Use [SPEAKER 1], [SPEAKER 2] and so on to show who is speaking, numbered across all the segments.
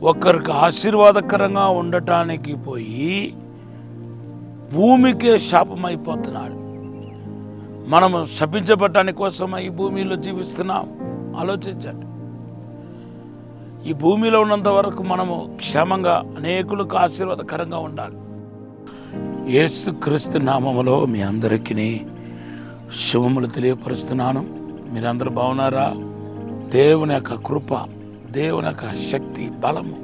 [SPEAKER 1] ఒకరికి ఆశీర్వాదకరంగా ఉండటానికి పోయి భూమికే శాపమైపోతున్నాడు. మనము శపించబడటానికి కోసం ఈ భూమిలో జీవిస్తున్నాం. ఆలోచించండి. ఈ భూమిలో ఉన్నంత వరకు మనము క్షేమంగా అనేకులకు ఆశీర్వాదకరంగా ఉండాలి. యేసుక్రీస్తు నామములో మీ అందరికీ శుభములు తెలియపరుస్తున్నాను. మీరందరూ బాగున్నారా? దేవుని యొక్క కృప, దేవుని యొక్క శక్తి, బలము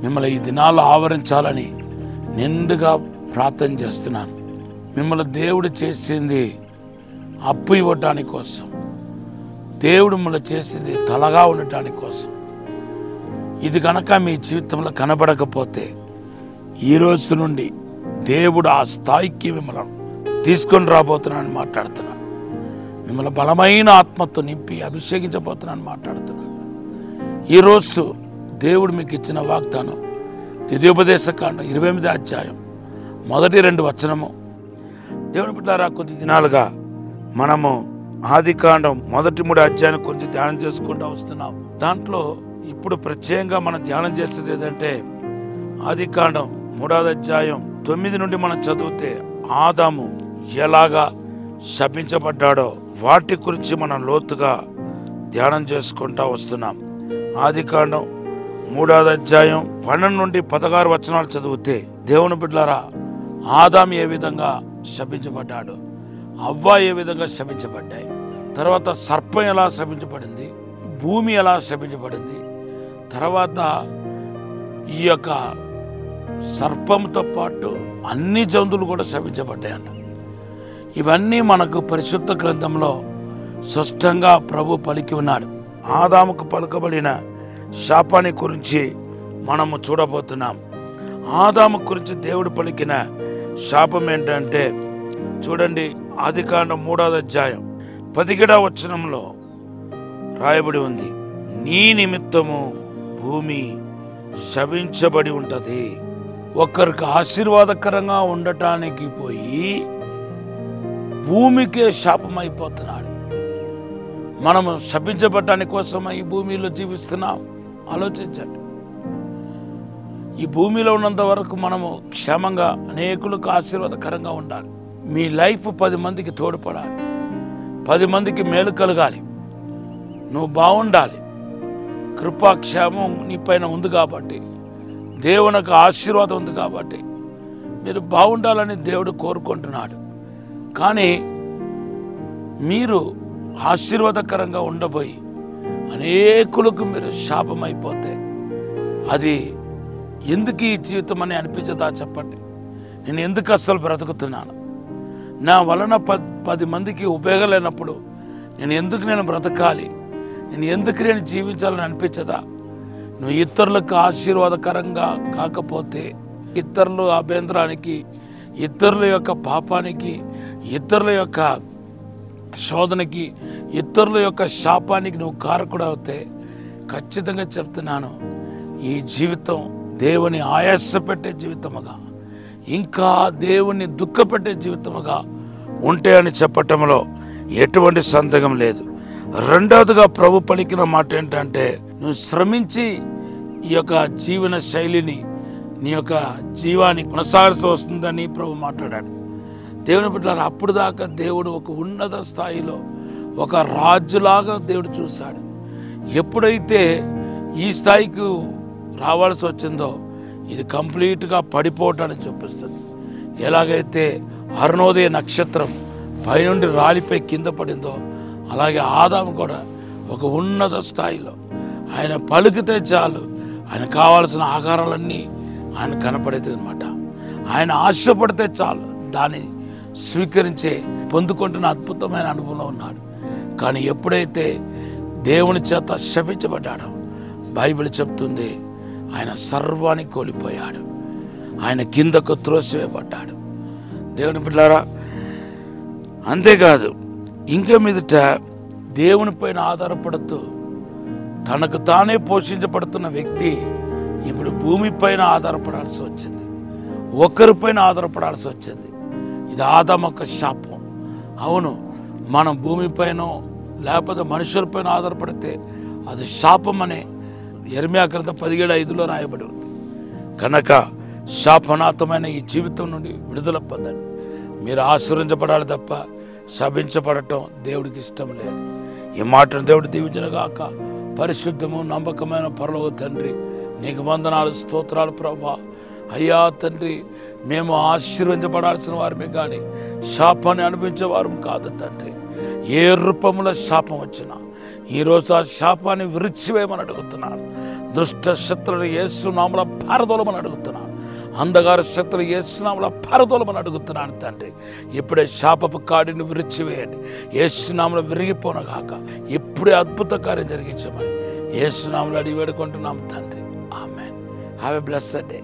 [SPEAKER 1] మిమ్మల్ని ఈ దినాల్లో ఆవరించాలని నిండుగా ప్రార్థన చేస్తున్నాను. మిమ్మల్ని దేవుడు చేసింది అప్పు ఇవ్వటానికి కోసం, దేవుడు మిమ్మల్ని చేసింది తలగా ఉండటానికి కోసం. ఇది కనుక మీ జీవితంలో కనబడకపోతే ఈ రోజు నుండి దేవుడు ఆ స్థాయికి మిమ్మల్ని తీసుకొని రాబోతున్నానని మాట్లాడుతున్నాను. మిమ్మల్ని బలమైన ఆత్మతో నింపి అభిషేకించబోతున్నానని మాట్లాడుతున్నాను. ఈరోజు దేవుడు మీకు ఇచ్చిన వాగ్దానం ద్వితీయోపదేశకాండం 28వ అధ్యాయం మొదటి 2 వచనము. దేవుని బిడ్డలారా, కొద్ది దినాలుగా మనము ఆదికాండం మొదటి 3 అధ్యాయం గురించి ధ్యానం చేసుకుంటూ వస్తున్నాం. దాంట్లో ఇప్పుడు ప్రత్యేకంగా మనం ధ్యానం చేసేది ఏంటంటే ఆదికాండం 3వ అధ్యాయం 9 నుండి మనం చదివితే ఆదాము ఎలాగా శపించబడ్డాడో వాటి గురించి మనం లోతుగా ధ్యానం చేసుకుంటూ వస్తున్నాం. ఆదికాండం 3వ అధ్యాయం 12 నుండి 16 వచనాలు చదివితే దేవుని బిడ్డలారా, ఆదాము ఏ విధంగా శపించబడ్డాడు, అవ్వ ఏ విధంగా శపించబడ్డాయి, తర్వాత సర్పం ఎలా శపించబడింది, భూమి ఎలా శపించబడింది, తర్వాత ఈ యొక్క సర్పంతో పాటు అన్ని జంతువులు కూడా శపించబడ్డాయంట. ఇవన్నీ మనకు పరిశుద్ధ గ్రంథంలో స్పష్టంగా ప్రభు పలికి ఉన్నాడు. ఆదాముకు పలుకబడిన శాపాన్ని గురించి మనము చూడబోతున్నాం. ఆదాము గురించి దేవుడు పలికిన శాపం ఏంటంటే చూడండి, ఆదికాండం 3వ అధ్యాయం 17వ వచనంలో రాయబడి ఉంది, నీ నిమిత్తము భూమి శపించబడి ఉంటది. ఒకరికి ఆశీర్వాదకరంగా ఉండటానికి పోయి భూమికే శాపమైపోతున్నాడు. మనము శపించబడటానికి కోసం ఈ భూమిలో జీవిస్తున్నాం. ఆలోచించండి. ఈ భూమిలో ఉన్నంత వరకు మనము క్షేమంగా అనేకులకు ఆశీర్వాదకరంగా ఉండాలి. మీ లైఫ్ 10 మందికి తోడ్పడాలి, 10 మందికి మేలు కలగాలి, నువ్వు బాగుండాలి. కృపాక్షేమం నీ పైన ఉంది కాబట్టి, దేవునికి ఆశీర్వాదం ఉంది కాబట్టి మీరు బాగుండాలని దేవుడు కోరుకుంటున్నాడు. కానీ మీరు ఆశీర్వాదకరంగా ఉండబోయి అనేకులకు మీరు శాపమైపోతే అది ఎందుకు ఈ జీవితం అని అనిపించదా? చెప్పండి. నేను ఎందుకు అస్సలు బ్రతుకుతున్నాను, నా వలన 10 మందికి ఉపయోగం లేనప్పుడు నేను బ్రతకాలి, నేను జీవించాలని అనిపించదా? నువ్వు ఇతరులకు ఆశీర్వాదకరంగా కాకపోతే ఇతరుల అభ్యంతరానికి, ఇతరుల యొక్క పాపానికి, ఇతరుల యొక్క శోధనకి, ఇతరుల యొక్క శాపానికి నువ్వు కారకుడు అవుతే ఖచ్చితంగా చెప్తున్నాను, ఈ జీవితం దేవుని ఆయాసపెట్టే జీవితముగా, ఇంకా దేవుని దుఃఖపెట్టే జీవితముగా ఉంటే అని చెప్పటంలో ఎటువంటి సందేహం లేదు. రెండవదిగా ప్రభు పలికిన మాట ఏంటంటే, నువ్వు శ్రమించి ఈ యొక్క జీవన శైలిని, నీ యొక్క జీవాన్ని కొనసాగాల్సి వస్తుందని ప్రభు మాట్లాడాడు. దేవుని బిడ్డలారా, అప్పుడు దాకా దేవుడు ఒక ఉన్నత స్థాయిలో ఒక రాజులాగా దేవుడు చూశాడు. ఎప్పుడైతే ఈ స్థాయికి రావాల్సి వచ్చిందో ఇది కంప్లీట్గా పడిపోవటాన్ని చూపిస్తుంది. ఎలాగైతే అరుణోదయ నక్షత్రం పైనుండి రాలిపోయి కింద పడిందో అలాగే ఆదాము కూడా ఒక ఉన్నత స్థాయిలో ఆయన పలికితే చాలు ఆయన కావాల్సిన ఆకారాలన్నీ ఆయన కనపడేది అనమాట. ఆయన ఆశపడితే చాలు దాన్ని స్వీకరించే పొందుకుంటున్న అద్భుతమైన అనుభవంలో ఉన్నాడు. కానీ ఎప్పుడైతే దేవుని చేత శపించబడ్డాడో బైబిల్ చెప్తుంది ఆయన సర్వాన్ని కోల్పోయాడు, ఆయన కిందకు త్రోసివేయబడ్డాడు. దేవుని బిడ్డలారా, అంతేకాదు ఇంకా మీదట దేవుని పైన ఆధారపడుతూ తనకు తానే పోషించబడుతున్న వ్యక్తి ఇప్పుడు భూమిపైన ఆధారపడాల్సి వచ్చింది, ఒకరిపైన ఆధారపడాల్సి వచ్చింది. ఇది ఆదాము యొక్క శాపం. అవును, మనం భూమిపైన లేకపోతే మనుషులపైన ఆధారపడితే అది శాపం అని యెరెమయా గ్రంథం 17:5 రాయబడి ఉంది. కనుక శాపనాథమైన ఈ జీవితం నుండి విడుదల పొందండి. మీరు ఆశీర్వదించబడాలి తప్ప శపించబడటం దేవుడికి ఇష్టం లేదు. ఈ మాటను దేవుడు దీవించునుగాక. పరిశుద్ధము నమ్మకమైన పరలోక తండ్రి, నీకు వందనాలు, స్తోత్రాలు ప్రభా. అయ్యా తండ్రి, మేము ఆశీర్వదించబడాల్సిన వారమే కానీ శాపాన్ని అనుభవించేవారు కాదు తండ్రి. ఏ రూపంలో శాపం వచ్చినా ఈరోజు ఆ శాపాన్ని విరిచివేయమని అడుగుతున్నాను. దుష్ట శత్రువులు యేసు నామములో పారదోలమని అడుగుతున్నాను. అంధకార శత్రువులు యేసు నామములో పారదోలమని అడుగుతున్నాను తండ్రి. ఇప్పుడే శాపపు కాడిని విరిచివేయండి. యేసు నామములో విరిగిపోనగాక. ఇప్పుడే అద్భుత కార్యం జరిగించమని యేసు నామములో అడిగి వేడుకుంటున్నాం తండ్రి. Amen. Have a blessed day.